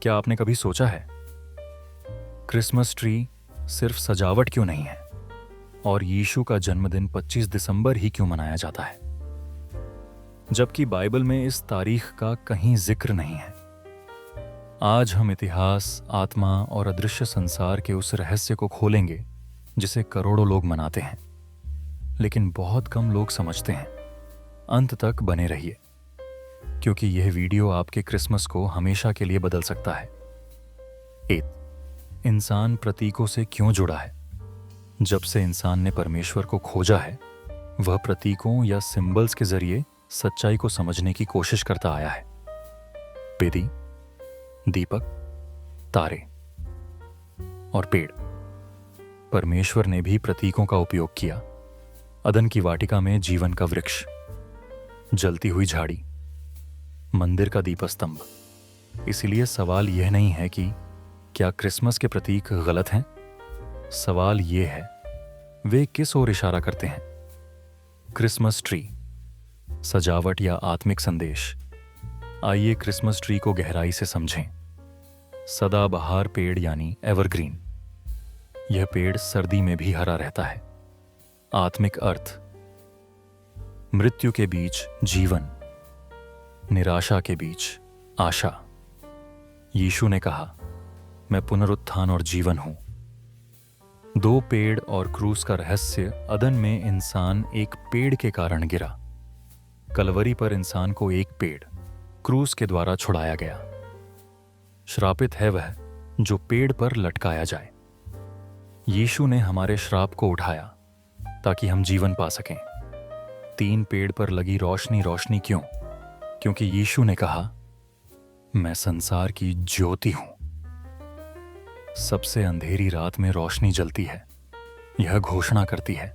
क्या आपने कभी सोचा है क्रिसमस ट्री सिर्फ सजावट क्यों नहीं है और यीशु का जन्मदिन 25 दिसंबर ही क्यों मनाया जाता है, जबकि बाइबल में इस तारीख का कहीं जिक्र नहीं है। आज हम इतिहास, आत्मा और अदृश्य संसार के उस रहस्य को खोलेंगे जिसे करोड़ों लोग मनाते हैं, लेकिन बहुत कम लोग समझते हैं। अंत तक बने रहिए, क्योंकि यह वीडियो आपके क्रिसमस को हमेशा के लिए बदल सकता है। 8. इंसान प्रतीकों से क्यों जुड़ा है? जब से इंसान ने परमेश्वर को खोजा है, वह प्रतीकों या सिंबल्स के जरिए सच्चाई को समझने की कोशिश करता आया है। बेदी, दीपक, तारे और पेड़। परमेश्वर ने भी प्रतीकों का उपयोग किया। अदन की वाटिका में जीवन का वृक्ष, जलती हुई झाड़ी, मंदिर का दीपस्तंभ। इसलिए सवाल यह नहीं है कि क्या क्रिसमस के प्रतीक गलत हैं? सवाल यह है, वे किस ओर इशारा करते हैं? क्रिसमस ट्री, सजावट या आत्मिक संदेश? आइए क्रिसमस ट्री को गहराई से समझें। सदाबहार पेड़ यानी एवरग्रीन। यह पेड़ सर्दी में भी हरा रहता है। आत्मिक अर्थ: मृत्यु के बीच जीवन, निराशा के बीच आशा। यीशु ने कहा, मैं पुनरुत्थान और जीवन हूं। 2 पेड़ और क्रूस का रहस्य: अदन में इंसान एक पेड़ के कारण गिरा। कलवरी पर इंसान को एक पेड़, क्रूस के द्वारा छुड़ाया गया। श्रापित है वह जो पेड़ पर लटकाया जाए। यीशु ने हमारे श्राप को उठाया ताकि हम जीवन पा सकें। 3 पेड़ पर लगी रोशनी रोशनी क्यों? क्योंकि यीशु ने कहा, मैं संसार की ज्योति हूं। सबसे अंधेरी रात में रोशनी जलती है। यह घोषणा करती है,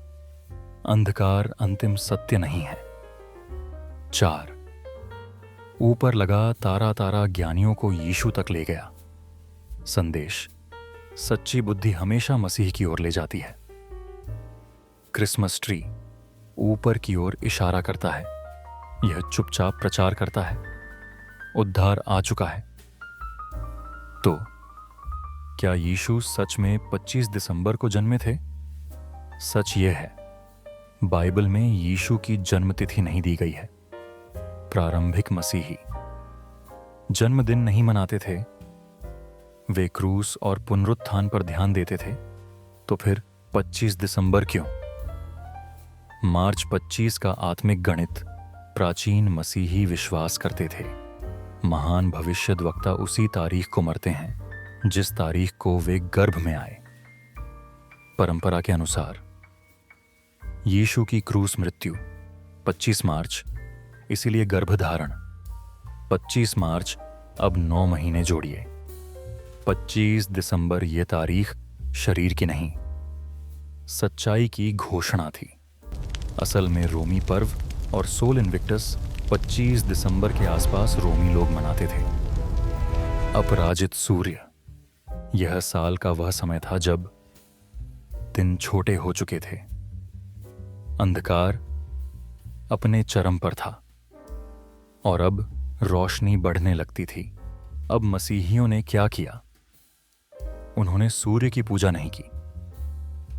अंधकार अंतिम सत्य नहीं है। 4. ऊपर लगा तारा तारा ज्ञानियों को यीशु तक ले गया। संदेश: सच्ची बुद्धि हमेशा मसीह की ओर ले जाती है। क्रिसमस ट्री ऊपर की ओर इशारा करता है। यह चुपचाप प्रचार करता है, उद्धार आ चुका है। तो क्या यीशु सच में 25 दिसंबर को जन्मे थे? सच यह है, बाइबल में यीशु की जन्मतिथि नहीं दी गई है। प्रारंभिक मसीही जन्मदिन नहीं मनाते थे। वे क्रूस और पुनरुत्थान पर ध्यान देते थे। तो फिर 25 दिसंबर क्यों? मार्च 25 का आत्मिक गणित प्राचीन मसीही विश्वास करते थे। महान भविष्यद्वक्ता उसी तारीख को मरते हैं जिस तारीख को वे गर्भ में आए। परंपरा के अनुसार यीशु की क्रूस मृत्यु 25 मार्च, इसीलिए गर्भधारण 25 मार्च। अब 9 महीने जोड़िए। 25 दिसंबर ये तारीख शरीर की नहीं, सच्चाई की घोषणा थी। असल में रोमी पर्व और सोल इन्विक्टस 25 दिसंबर के आसपास रोमी लोग मनाते थे। अपराजित सूर्य, यह साल का वह समय था जब दिन छोटे हो चुके थे। अंधकार अपने चरम पर था और अब रोशनी बढ़ने लगती थी। अब मसीहियों ने क्या किया? उन्होंने सूर्य की पूजा नहीं की।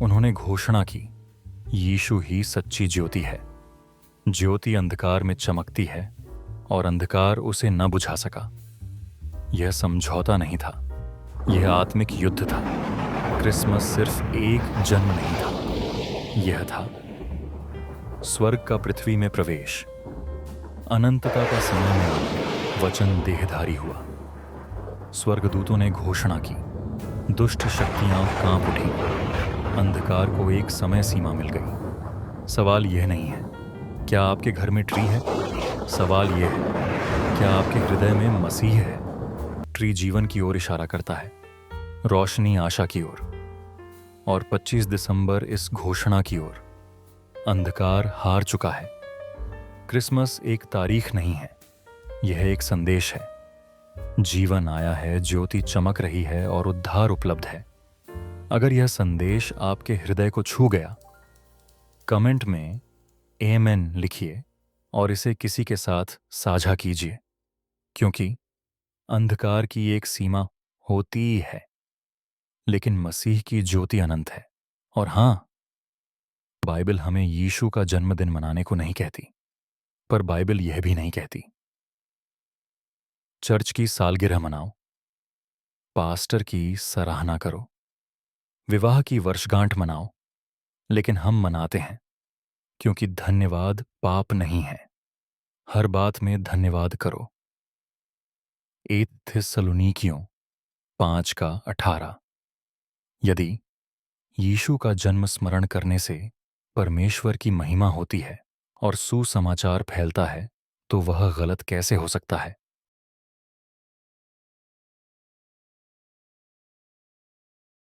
उन्होंने घोषणा की, यीशु ही सच्ची ज्योति है। ज्योति अंधकार में चमकती है और अंधकार उसे न बुझा सका। यह समझौता नहीं था, यह आत्मिक युद्ध था। क्रिसमस सिर्फ एक जन्म नहीं था, यह था स्वर्ग का पृथ्वी में प्रवेश। अनंतता का समय में वचन देहधारी हुआ। स्वर्गदूतों ने घोषणा की, दुष्ट शक्तियां कांप उठी। अंधकार को एक समय सीमा मिल गई। सवाल यह नहीं है, क्या आपके घर में ट्री है? सवाल यह है, क्या आपके हृदय में मसीह है? ट्री जीवन की ओर इशारा करता है, रोशनी आशा की ओर, और 25 दिसंबर इस घोषणा की ओर, अंधकार हार चुका है। क्रिसमस एक तारीख नहीं है, यह एक संदेश है। जीवन आया है, ज्योति चमक रही है और उद्धार उपलब्ध है। अगर यह संदेश आपके हृदय को छू गया, कमेंट में आमेन लिखिए और इसे किसी के साथ साझा कीजिए, क्योंकि अंधकार की एक सीमा होती ही है, लेकिन मसीह की ज्योति अनंत है। और हां, बाइबल हमें यीशु का जन्मदिन मनाने को नहीं कहती, पर बाइबल यह भी नहीं कहती चर्च की सालगिरह मनाओ, पास्टर की सराहना करो, विवाह की वर्षगांठ मनाओ। लेकिन हम मनाते हैं क्योंकि धन्यवाद पाप नहीं है। हर बात में धन्यवाद करो। 1 थिस्सलुनीकियों 5:18। यदि यीशु का जन्म स्मरण करने से परमेश्वर की महिमा होती है और सुसमाचार फैलता है, तो वह गलत कैसे हो सकता है?